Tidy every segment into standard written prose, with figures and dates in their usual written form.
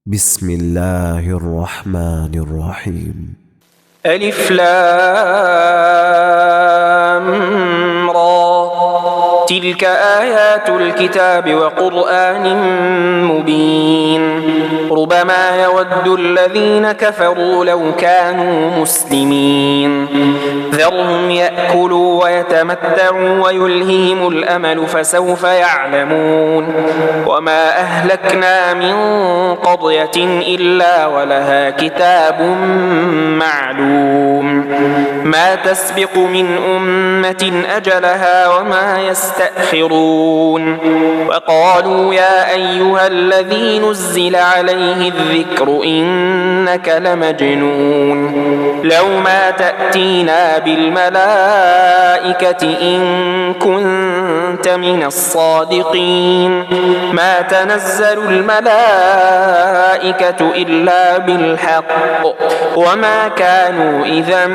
بسم الله الرحمن الرحيم. ألف لام را تلك آيات الكتاب وقرآن مبين ربما يود الذين كفروا لو كانوا مسلمين ذرهم يأكلوا ويتمتعوا ويلههم الأمل فسوف يعلمون وما أهلكنا من قرية إلا ولها كتاب معلوم ما تسبق من أمة أجلها وما يستأخرون وقالوا يا أيها الذي نزل عليه الذكر إنك لمجنون لو ما تأتينا بالملائكة إن كنت من الصادقين ما تنزل الملائكة إلا بالحق وما كانوا إذا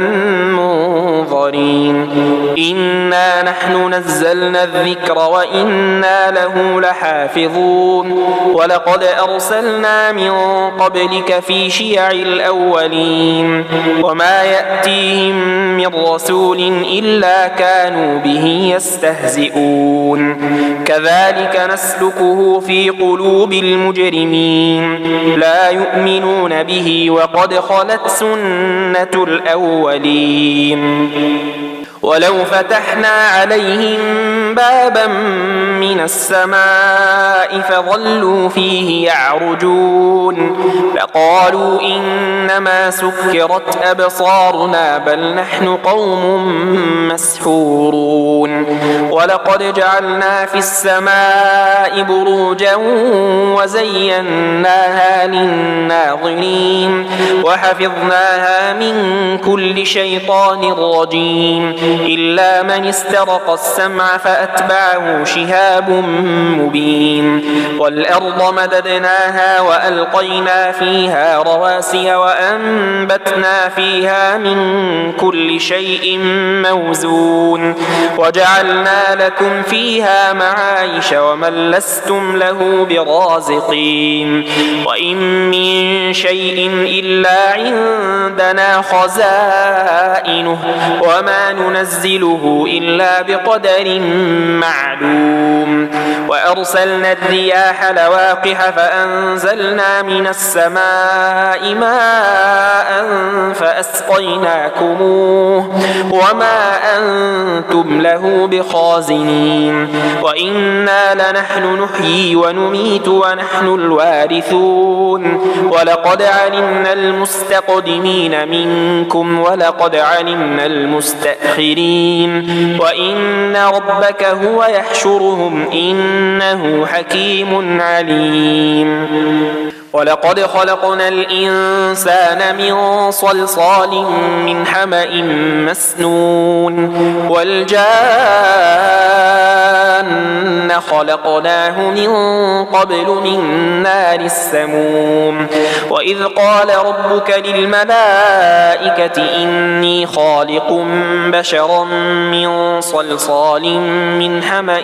منظرين إنا نحن نزلنا الذكر وإنا له لحافظون ولقد أرسلنا من قبلك في شيع الأولين وما يأتيهم من رسول إلا كانوا به يستهزئون كذلك نسلكه في قلوب المجرمين لا يؤمنون به وقد خلت سنة الأولين ولو فتحنا عليهم بابا من السماء فظلوا فيه يعرجون لقالوا إنما سكرت أبصارنا بل نحن قوم مسحورون ولقد جعلنا في السماء بروجا وزيناها للناظرين وحفظناها من كل شيطان رجيم إلا من استرق السمع فأتبعه شهاب مبين والأرض مددناها وألقينا فيها رواسي وأنبتنا فيها من كل شيء موزون وجعلنا لكم فيها معايش ومن لستم له برازقين وإن من شيء إلا عندنا خزائنه وما ننزله إلا بقدر معلوم وأرسلنا الرياح لواقح فأنزلنا من السماء ماء فأسقيناكموه وما أنتم له بخازنين وإنا لنحن نحيي ونميت ونحن الوارثون ولقد علمنا المستقدمين منكم ولقد علمنا المستأخرين وإن ربك هو يحشرهم إنه حكيم عليم ولقد خلقنا الإنسان من صلصال من حمأ مسنون والجان خلقناه من قبل من نار السموم وإذ قال ربك للملائكة إني خالق بشرا من صلصال من حمأ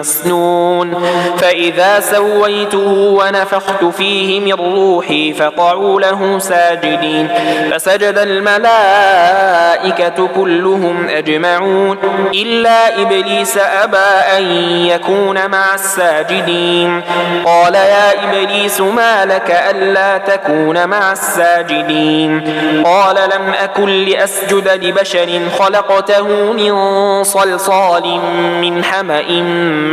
مسنون فإذا سويته ونفخت فيه من روحي فقعوا له ساجدين فسجد الملائكة كلهم أجمعون إلا إبليس أبى أن يكون مع الساجدين قال يا إبليس ما لك ألا تكون مع الساجدين قال لم أكن لأسجد لبشر خلقته من صلصال من حمأ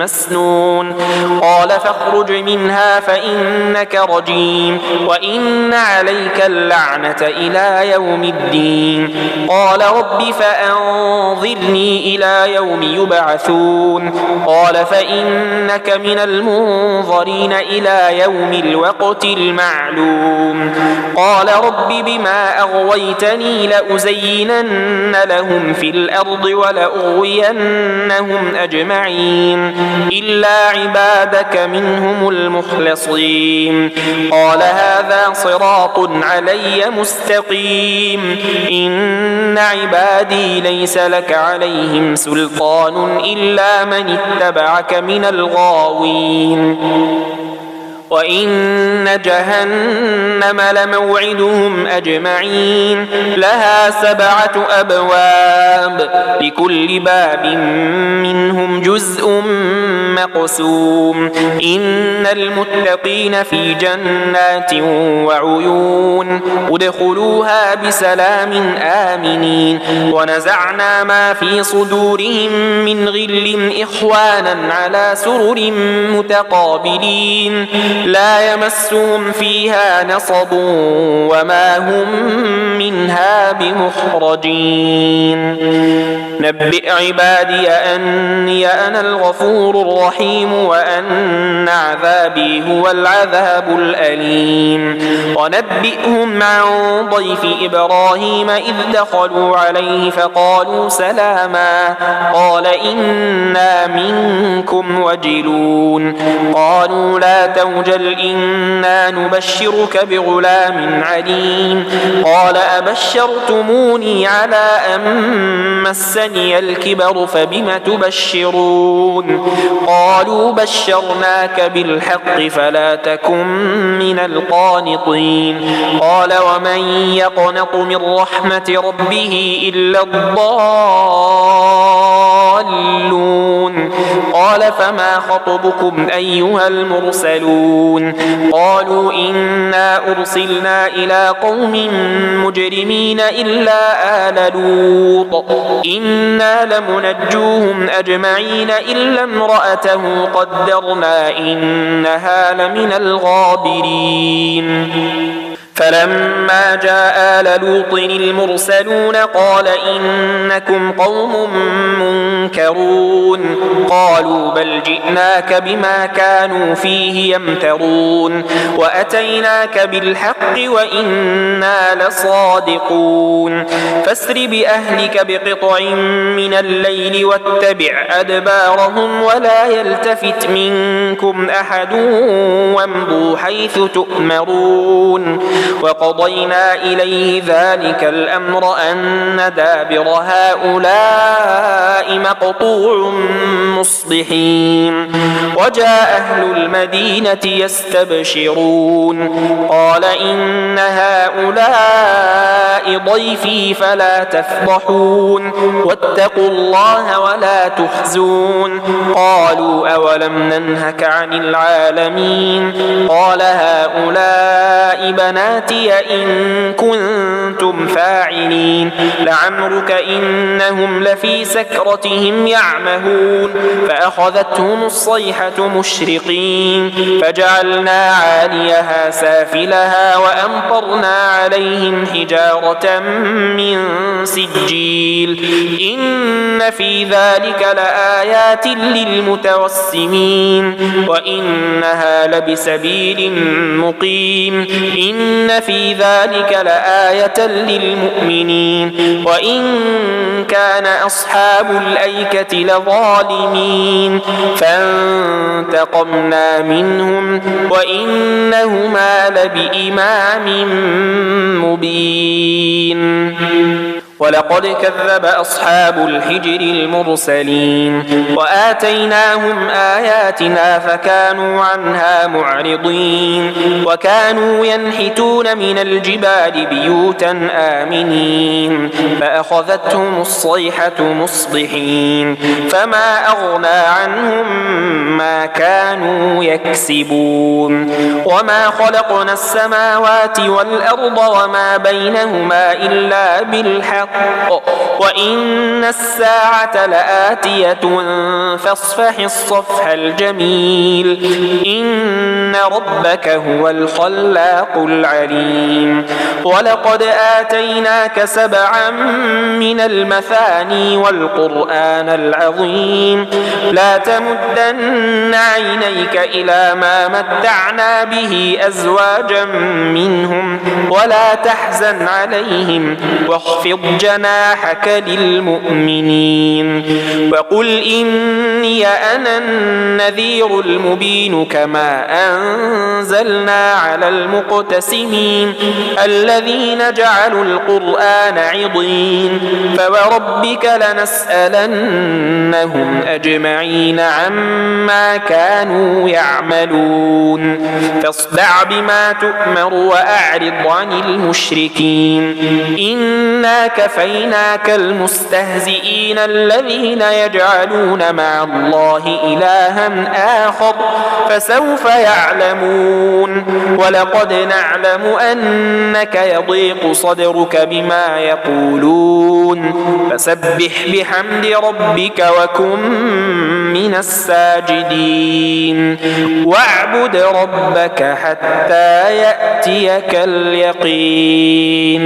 مسنون قال فاخرج منها فإنك رجيم وإن عليك اللعنة إلى يوم الدين قال رب فأنظرني إلى يوم يبعثون قال فإنك من المنظرين إلى يوم الوقت المعلوم قال رب بما أغويتني لأزينن لهم في الأرض ولأغوينهم أجمعين إلا عبادك منهم المخلصين قال هذا صراط علي مستقيم إن عبادي ليس لك عليهم سلطان إلا من اتبعك من الغاوين وإن جهنم لموعدهم أجمعين لها 7 أبواب لكل باب منهم جزء مقسوم إن المتقين في جنات وعيون ادخلوها بسلام آمنين ونزعنا ما في صدورهم من غل إخوانا على سرر متقابلين لا يمسهم فيها نصب وما هم منها بمخرجين نبئ عبادي أني أنا الغفور الرحيم وأن عذابي هو العذاب الأليم ونبئهم عن ضيف إبراهيم إذ دخلوا عليه فقالوا سلاما قال إنا منكم وجلون قالوا لا توجل إنا نبشرك بغلام عليم قال أبشرتموني على أن مسني الكبر فبم تبشرون قالوا بشرناك بالحق فلا تكن من القانطين قال ومن يقنط من رحمة ربه إلا الضالون قال فما خطبكم أيها المرسلون قالوا إنا أرسلنا إلى قوم مجرمين إلا آل لوط إنا لمنجوهم أجمعين إلا امرأته قدرنا إنها لمن الغابرين فلما جاء آل لوط المرسلون قال إنكم قوم منكرون قالوا بل جئناك بما كانوا فيه يمترون وأتيناك بالحق وإنا لصادقون فاسر بأهلك بقطع من الليل واتبع أدبارهم ولا يلتفت منكم أحد وامضوا حيث تؤمرون وقضينا إليه ذلك الأمر أن دابر هؤلاء مقطوع مصبحين وجاء أهل المدينة يستبشرون قال إن هؤلاء ضيفي فلا تفضحون واتقوا الله ولا تخزون قالوا أولم ننهك عن العالمين قال هؤلاء بناتي إن كنتم فاعلين لعمرك إنهم لفي سكرتهم يعمهون فأخذتهم الصيحة مشرقين فجعلنا عاليها سافلها وأمطرنا عليهم حجارة من سجيل إن في ذلك لآيات للمتوسمين وإنها لبسبيل مقيم إن في ذلك لآية للمؤمنين وإن كان أصحاب الأيكة لظالمين فانتقمنا منهم وإنهما لبإمام مبين ولقد كذب أصحاب الحجر المرسلين وآتيناهم آياتنا فكانوا عنها معرضين وكانوا ينحتون من الجبال بيوتا آمنين فأخذتهم الصيحة مصبحين فما أغنى عنهم ما كانوا يكسبون وما خلقنا السماوات والأرض وما بينهما إلا بالحق وإن الساعة لآتية فاصفح الصفح الجميل إن ربك هو الخلاق العليم ولقد آتيناك 7 من المثاني والقرآن العظيم لا تمدن عينيك إلى ما متعنا به أزواجا منهم ولا تحزن عليهم واخفض جناحك أرسلناك للمؤمنين وقل إني أنا النذير المبين كما أنزلنا على المقتسمين الذين جعلوا القرآن عضين فوربك لنسألنهم أجمعين عما كانوا يعملون فاصدع بما تؤمر وأعرض عن المشركين إنا كفيناك المستهزئين الذين يجعلون مع الله إلها آخر فسوف يعلمون ولقد نعلم أنك يضيق صدرك بما يقولون فسبح بحمد ربك وكن من الساجدين واعبد ربك حتى يأتيك اليقين.